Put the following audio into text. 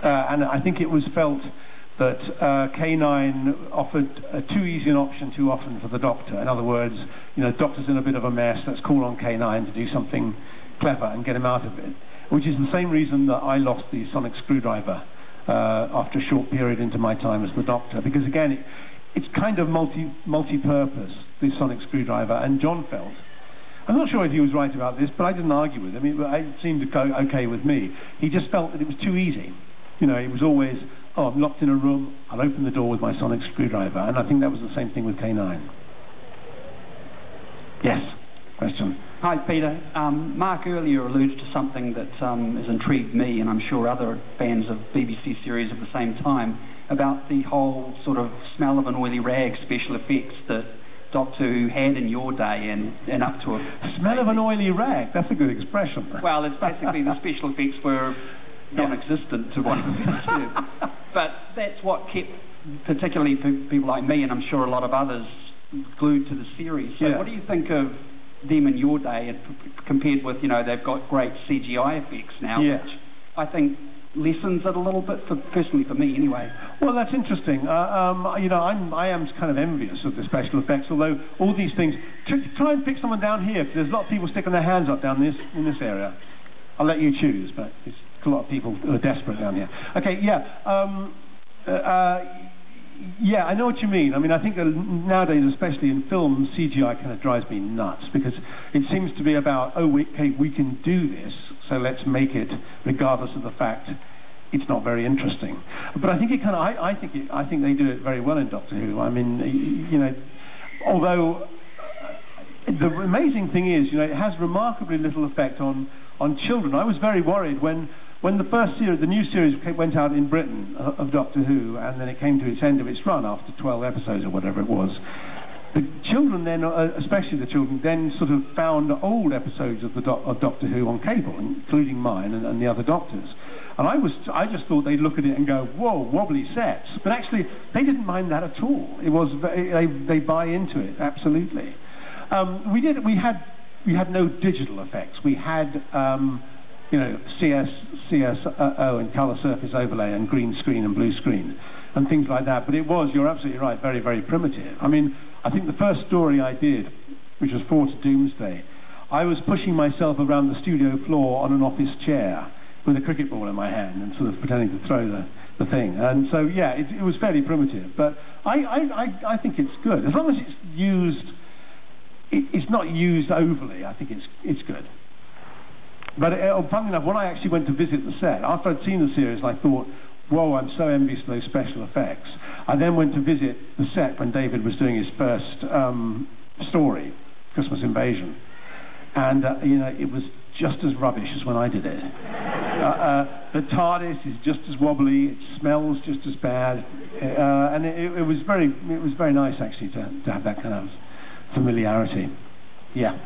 and I think it was felt that K9 offered too easy an option too often for the Doctor. In other words, Doctor's in a bit of a mess, let's call on K9 to do something clever and get him out of it, which is the same reason that I lost the sonic screwdriver after a short period into my time as the Doctor, because again, it's kind of multi-purpose, the sonic screwdriver, and John felt, I'm not sure if he was right about this, but I didn't argue with him. It seemed to go okay with me. He just felt that it was too easy. It was always, I'm locked in a room, I'll open the door with my sonic screwdriver. And I think that was the same thing with K9. Yes, question. Hi, Peter. Mark earlier alluded to something that has intrigued me, and I'm sure other fans of BBC series at the same time, about the whole sort of smell of an oily rag special effects that Doctor Who had in your day and up to a... Smell of an oily rag? That's a good expression. Well, it's basically the special effects were non-existent to what we observed. But that's what kept, particularly people like me, and I'm sure a lot of others, glued to the series. So what do you think of them in your day compared with, they've got great CGI effects now, which I think lessens it a little bit, personally for me anyway. Well, that's interesting. I am kind of envious of the special effects, although all these things... Try and pick someone down here, because there's a lot of people sticking their hands up down in this area. I'll let you choose, but it's a lot of people who are desperate down here. Okay, I know what you mean. I think that nowadays, especially in film, CGI kind of drives me nuts, because it seems to be about, we can do this, so let's make it, regardless of the fact it's not very interesting. But I think it kind of, I think they do it very well in Doctor Who. Although the amazing thing is, it has remarkably little effect on children. I was very worried when the first series, the new series went out in Britain of Doctor Who, and then it came to its end of its run after 12 episodes or whatever it was. The children then, especially the children, then sort of found old episodes of Doctor Who on cable, including mine and the other Doctors. And I just thought they'd look at it and go, whoa, wobbly sets. But actually, they didn't mind that at all. It was they buy into it, absolutely. We had no digital effects. We had CSO and colour surface overlay and green screen and blue screen and things like that. But you're absolutely right, very, very primitive. I think the first story I did, which was 4 to Doomsday, I was pushing myself around the studio floor on an office chair with a cricket ball in my hand and sort of pretending to throw the thing. And so, it was fairly primitive. But I think it's good. As long as it's used, it's not used overly, I think it's good. But funnily enough, when I actually went to visit the set, after I'd seen the series, I thought, whoa, I'm so envious of those special effects. I then went to visit the set when David was doing his first story, Christmas Invasion. And, it was just as rubbish as when I did it. The TARDIS is just as wobbly, it smells just as bad. And it was very nice, actually, to have that kind of familiarity. Yeah.